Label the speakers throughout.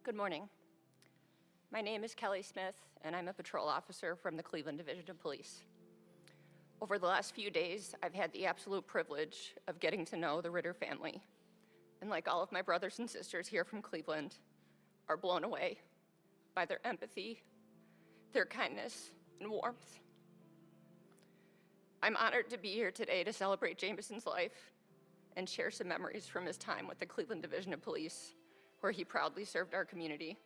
Speaker 1: Good morning. My name is Kelly Smith, and I'm a patrol officer from the Cleveland Division of Police. Over the last few days, I've had the absolute privilege of getting to know the Ritter family, and like all of my brothers and sisters here from Cleveland, are blown away by their empathy, their kindness, and warmth. I'm honored to be here today to celebrate Jameson's life and share some memories from his time with the Cleveland Division of Police, where he proudly served our community.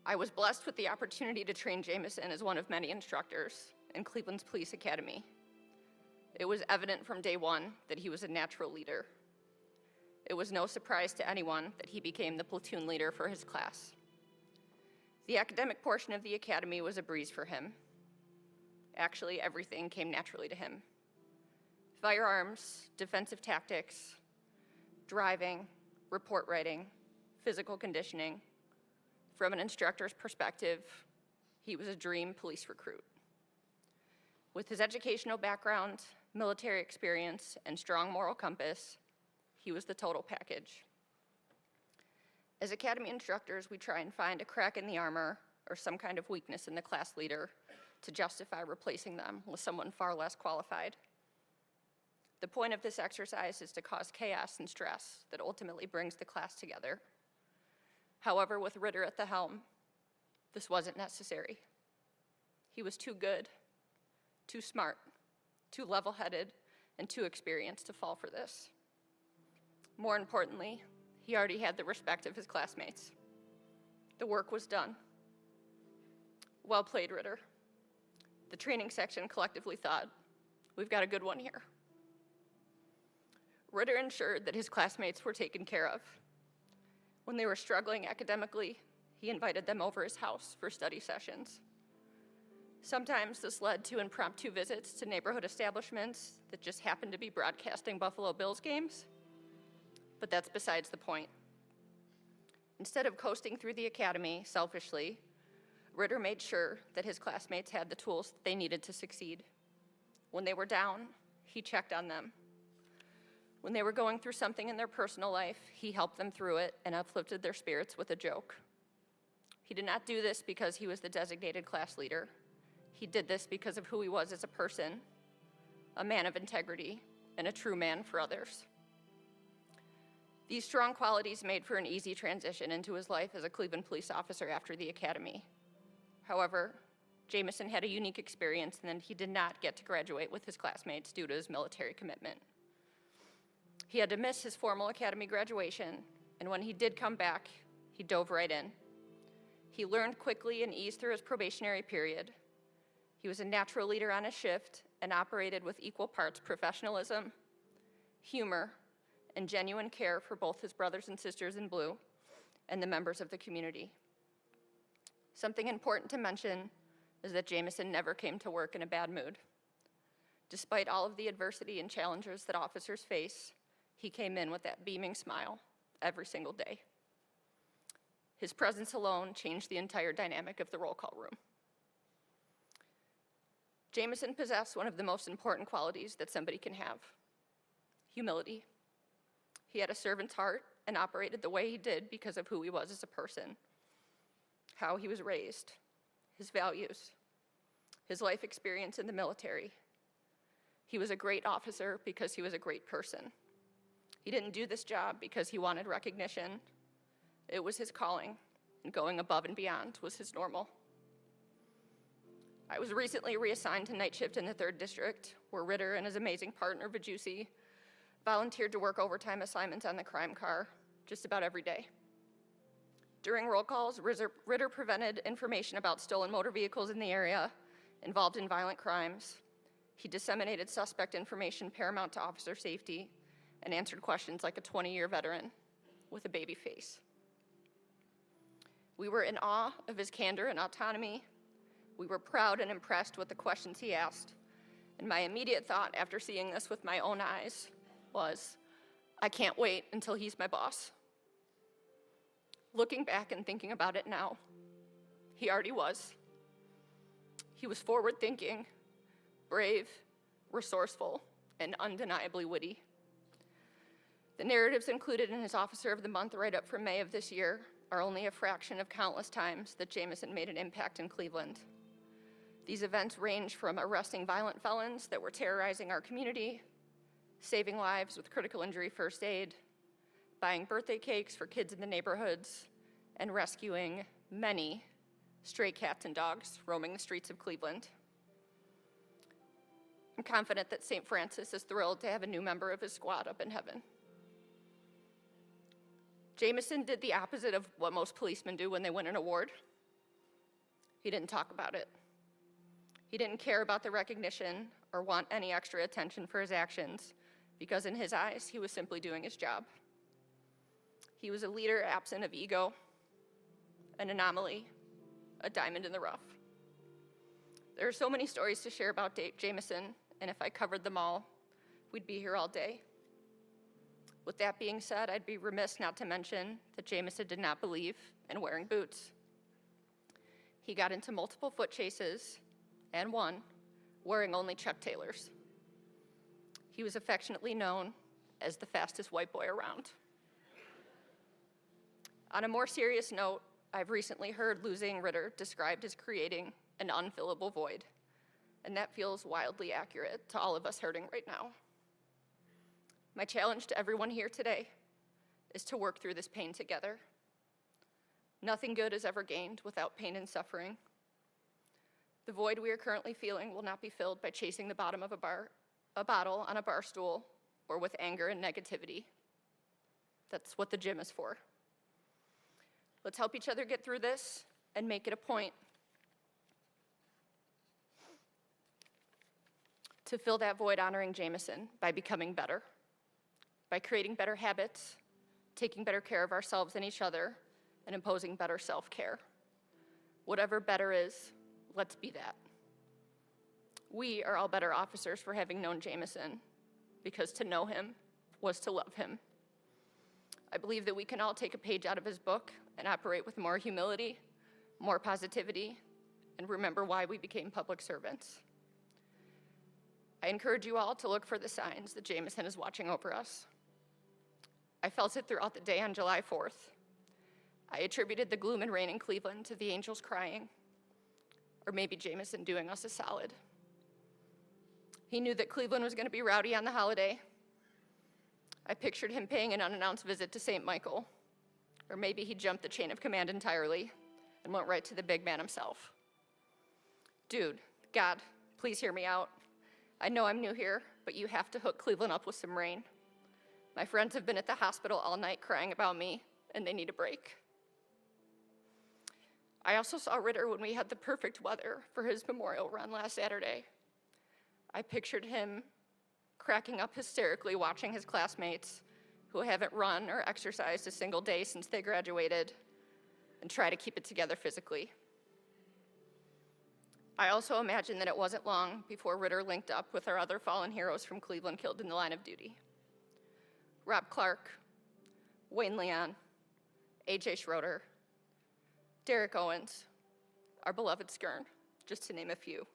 Speaker 1: I was blessed with the opportunity to train Jameson as one of many instructors in Cleveland's Police Academy. It was evident from day one that he was a natural leader. It was no surprise to anyone that he became the platoon leader for his class. The academic portion of the academy was a breeze for him. Actually, everything came naturally to him. Firearms, defensive tactics, driving, report writing, physical conditioning. From an instructor's perspective, he was a dream police recruit. With his educational background, military experience, and strong moral compass, he was the total package. As academy instructors, we try and find a crack in the armor or some kind of weakness in the class leader to justify replacing them with someone far less qualified. The point of this exercise is to cause chaos and stress that ultimately brings the class together. However, with Ritter at the helm, this wasn't necessary. He was too good, too smart, too level-headed, and too experienced to fall for this. More importantly, he already had the respect of his classmates. The work was done. Well played, Ritter. The training section collectively thought, we've got a good one here. Ritter ensured that his classmates were taken care of. When they were struggling academically, he invited them over his house for study sessions. Sometimes this led to impromptu visits to neighborhood establishments that just happened to be broadcasting Buffalo Bills games, but that's besides the point. Instead of coasting through the academy selfishly, Ritter made sure that his classmates had the tools they needed to succeed. When they were down, he checked on them. When they were going through something in their personal life, he helped them through it and uplifted their spirits with a joke. He did not do this because he was the designated class leader. He did this because of who he was as a person, a man of integrity, and a true man for others. These strong qualities made for an easy transition into his life as a Cleveland police officer after the academy. However, Jameson had a unique experience, and he did not get to graduate with his classmates due to his military commitment. He had to miss his formal academy graduation, and when he did come back, he dove right in. He learned quickly and eased through his probationary period. He was a natural leader on his shift and operated with equal parts professionalism, humor, and genuine care for both his brothers and sisters in blue and the members of the community. Something important to mention is that Jameson never came to work in a bad mood. Despite all of the adversity and challenges that officers face, he came in with that beaming smile every single day. His presence alone changed the entire dynamic of the roll call room. Jameson possessed one of the most important qualities that somebody can have: humility. He had a servant's heart and operated the way he did because of who he was as a person, how he was raised, his values, his life experience in the military. He was a great officer because he was a great person. He didn't do this job because he wanted recognition. It was his calling, and going above and beyond was his normal. I was recently reassigned to night shift in the 3rd District, where Ritter and his amazing partner, Vajusi, volunteered to work overtime assignments on the crime car just about every day. During roll calls, Ritter prevented information about stolen motor vehicles in the area involved in violent crimes. He disseminated suspect information paramount to officer safety and answered questions like a 20-year veteran with a baby face. We were in awe of his candor and autonomy. We were proud and impressed with the questions he asked. And my immediate thought after seeing this with my own eyes was, I can't wait until he's my boss. Looking back and thinking about it now, he already was. He was forward-thinking, brave, resourceful, and undeniably witty. The narratives included in his Officer of the Month write-up from May of this year are only a fraction of countless times that Jameson made an impact in Cleveland. These events range from arresting violent felons that were terrorizing our community, saving lives with critical injury first aid, buying birthday cakes for kids in the neighborhoods, and rescuing many stray cats and dogs roaming the streets of Cleveland. I'm confident that St. Francis is thrilled to have a new member of his squad up in heaven. Jameson did the opposite of what most policemen do when they win an award. He didn't talk about it. He didn't care about the recognition or want any extra attention for his actions because in his eyes, he was simply doing his job. He was a leader absent of ego, an anomaly, a diamond in the rough. There are so many stories to share about Jameson, and if I covered them all, we'd be here all day. With that being said, I'd be remiss not to mention that Jameson did not believe in wearing boots. He got into multiple foot chases and won, wearing only Chuck Taylors. He was affectionately known as the fastest white boy around. On a more serious note, I've recently heard losing Ritter described as creating an unfillable void, and that feels wildly accurate to all of us hurting right now. My challenge to everyone here today is to work through this pain together. Nothing good is ever gained without pain and suffering. The void we are currently feeling will not be filled by chasing the bottom of a bottle on a bar stool or with anger and negativity. That's what the gym is for. Let's help each other get through this and make it a point to fill that void honoring Jameson by becoming better, by creating better habits, taking better care of ourselves and each other, and imposing better self-care. Whatever better is, let's be that. We are all better officers for having known Jameson, because to know him was to love him. I believe that we can all take a page out of his book and operate with more humility, more positivity, and remember why we became public servants. I encourage you all to look for the signs that Jameson is watching over us. I felt it throughout the day on July 4th. I attributed the gloom and rain in Cleveland to the angels crying, or maybe Jameson doing us a solid. He knew that Cleveland was going to be rowdy on the holiday. I pictured him paying an unannounced visit to St. Michael, or maybe he jumped the chain of command entirely and went right to the big man himself. Dude, God, please hear me out. I know I'm new here, but you have to hook Cleveland up with some rain. My friends have been at the hospital all night crying about me, and they need a break. I also saw Ritter when we had the perfect weather for his memorial run last Saturday. I pictured him cracking up hysterically watching his classmates who haven't run or exercised a single day since they graduated and try to keep it together physically. I also imagined that it wasn't long before Ritter linked up with our other fallen heroes from Cleveland killed in the line of duty. Rob Clark, Wayne Leon, A.J. Schroeder, Derek Owens, our beloved Skern, just to name a few.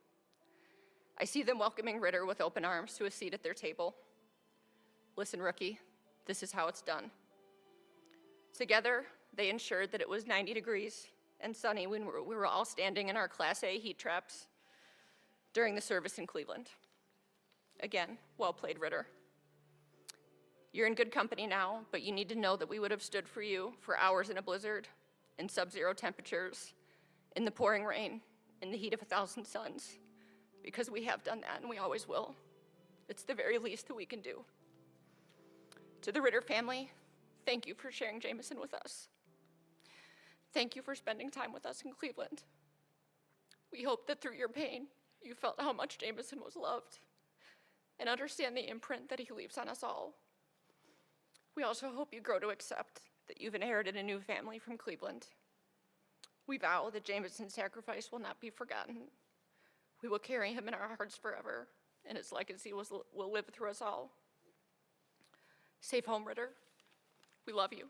Speaker 1: I see them welcoming Ritter with open arms to a seat at their table. Listen, rookie, this is how it's done. Together, they ensured that it was 90 degrees and sunny when we were all standing in our Class A heat traps during the service in Cleveland. Again, well played, Ritter. You're in good company now, but you need to know that we would have stood for you for hours in a blizzard, in sub-zero temperatures, in the pouring rain, in the heat of 1,000 suns, because we have done that and we always will. It's the very least that we can do. To the Ritter family, thank you for sharing Jameson with us. Thank you for spending time with us in Cleveland. We hope that through your pain, you felt how much Jameson was loved and understand the imprint that he leaves on us all. We also hope you grow to accept that you've inherited a new family from Cleveland. We vow that Jameson's sacrifice will not be forgotten. We will carry him in our hearts forever, and his legacy will live through us all. Safe home, Ritter. We love you.